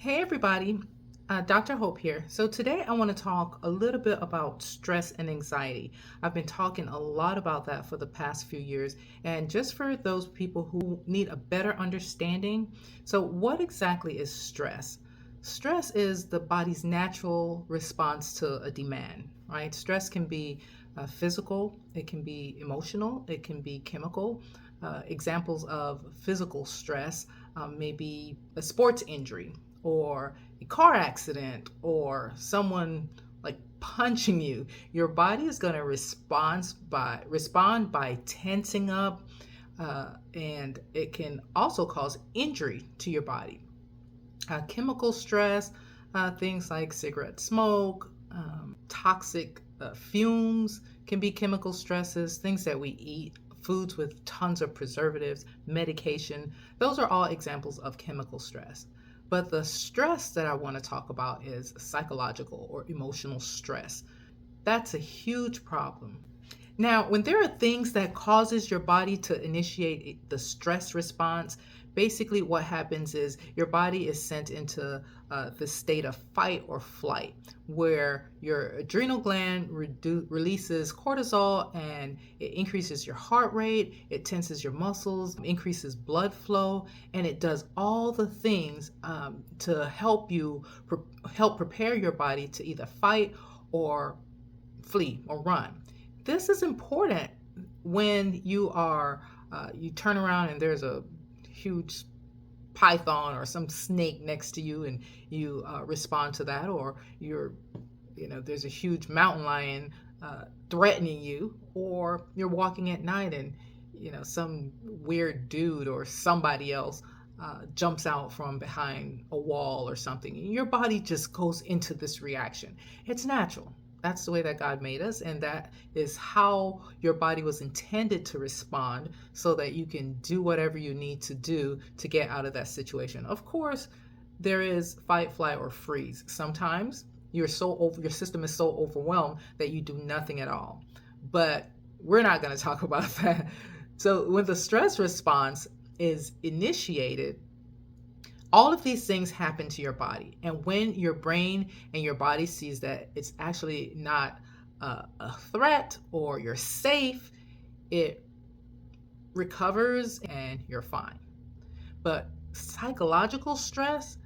Hey everybody, Dr. Hope here. So today I want to talk a little bit about stress and anxiety. I've been talking a lot about that for the past few years, and just for those people who need a better understanding. So, what exactly is stress? Stress is the body's natural response to a demand, right? Stress can be physical, it can be emotional, it can be chemical. Examples of physical stress may be a sports injury or a car accident or someone like punching you. Your body is going to respond by tensing up, and it can also cause injury to your body. Chemical stress, things like cigarette smoke, toxic fumes can be chemical stresses, things that we eat, foods with tons of preservatives, medication. Those are all examples of chemical stress. But the stress that I want to talk about is psychological or emotional stress. That's a huge problem. Now, when there are things that causes your body to initiate the stress response, basically what happens is your body is sent into the state of fight or flight, where your adrenal gland releases cortisol and it increases your heart rate, it tenses your muscles, increases blood flow, and it does all the things to help prepare your body to either fight or flee or run. This is important when you turn around and there's a huge python or some snake next to you, and you respond to that, or there's a huge mountain lion threatening you, or you're walking at night and some weird dude or somebody else jumps out from behind a wall or something. Your body just goes into this reaction. It's natural. That's the way that God made us, and that is how your body was intended to respond so that you can do whatever you need to do to get out of that situation. Of course, there is fight, flight, or freeze. Sometimes your system is so overwhelmed that you do nothing at all. But we're not going to talk about that. So when the stress response is initiated, all of these things happen to your body. And when your brain and your body sees that it's actually not a threat or you're safe, it recovers and you're fine. But psychological stress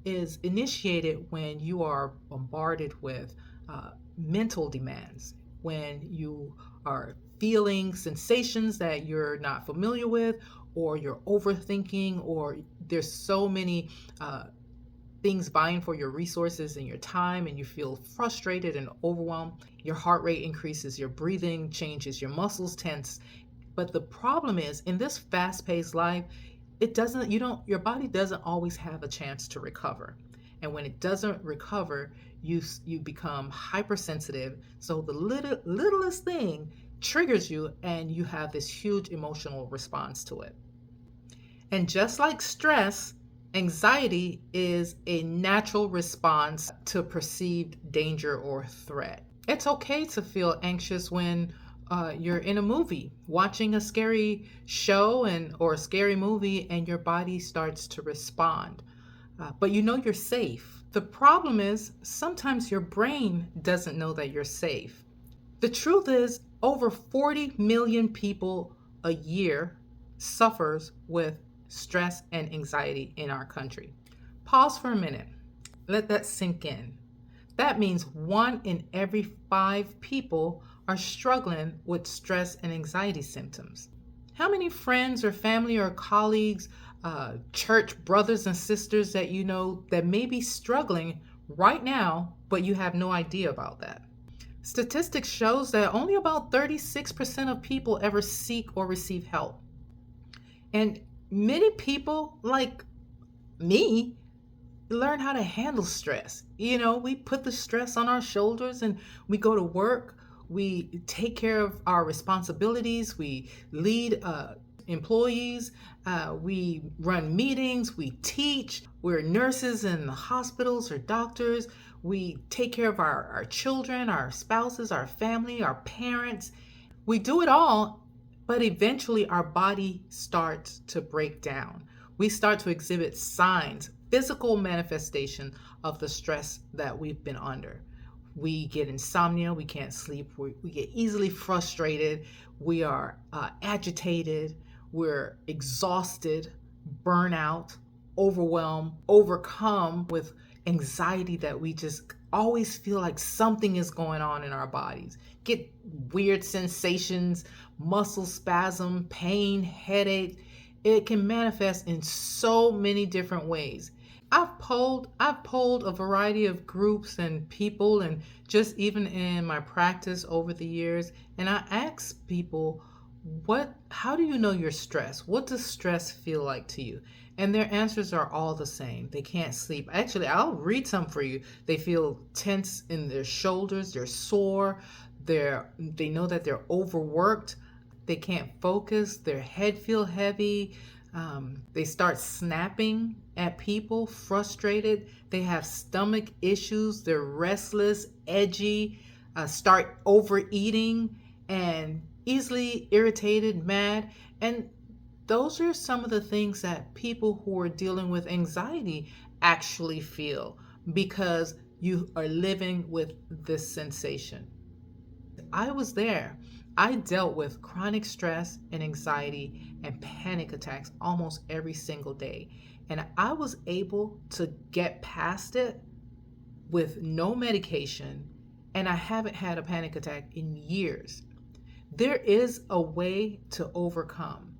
is initiated when you are bombarded with mental demands, when you are feeling sensations that you're not familiar with, or you're overthinking, or there's so many things vying for your resources and your time, and you feel frustrated and overwhelmed. Your heart rate increases, your breathing changes, your muscles tense. But the problem is, in this fast-paced life, your body doesn't always have a chance to recover. And when it doesn't recover, you become hypersensitive. So the littlest thing triggers you, and you have this huge emotional response to it. And just like stress, anxiety is a natural response to perceived danger or threat. It's okay to feel anxious when you're in a movie, watching a scary show or a scary movie, and your body starts to respond. But you know you're safe. The problem is sometimes your brain doesn't know that you're safe. The truth is, over 40 million people a year suffers with stress and anxiety in our country. Pause for a minute. Let that sink in. That means 1 in every 5 people are struggling with stress and anxiety symptoms. How many friends or family or colleagues, church brothers and sisters that you know that may be struggling right now, but you have no idea about that? Statistics shows that only about 36% of people ever seek or receive help. And many people like me learn how to handle stress. We put the stress on our shoulders and we go to work. We take care of our responsibilities. We lead employees. We run meetings. We teach. We're nurses in the hospitals or doctors. We take care of our children, our spouses, our family, our parents. We do it all, but eventually our body starts to break down. We start to exhibit signs physical manifestation of the stress that we've been under. We get insomnia, we can't sleep, we get easily frustrated, we are agitated, we're exhausted, burnout, overwhelmed, overcome with anxiety that we just always feel like something is going on in our bodies. Get weird sensations, muscle spasm, pain, headache. It can manifest in so many different ways. I've polled a variety of groups and people, and just even in my practice over the years, and I ask people, how do you know you're stressed? What does stress feel like to you? And their answers are all the same. They can't sleep. Actually, I'll read some for you. They feel tense in their shoulders, they're sore, they know that they're overworked, they can't focus, their head feel heavy, they start snapping at people, frustrated. They have stomach issues. They're restless, edgy, start overeating, and easily irritated, mad. And those are some of the things that people who are dealing with anxiety actually feel because you are living with this sensation. I was there. I dealt with chronic stress and anxiety and panic attacks almost every single day. And I was able to get past it with no medication. And I haven't had a panic attack in years. There is a way to overcome.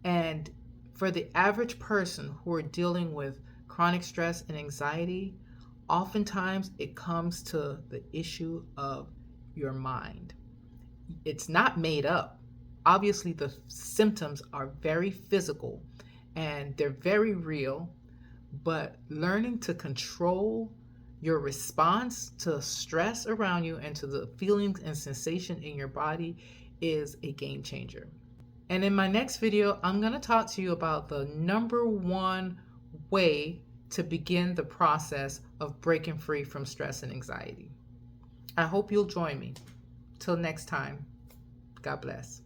And for the average person who are dealing with chronic stress and anxiety, oftentimes it comes to the issue of your mind. It's not made up. Obviously, the symptoms are very physical and they're very real, but learning to control your response to stress around you and to the feelings and sensation in your body is a game changer. And in my next video, I'm going to talk to you about the number one way to begin the process of breaking free from stress and anxiety. I hope you'll join me. Till next time, God bless.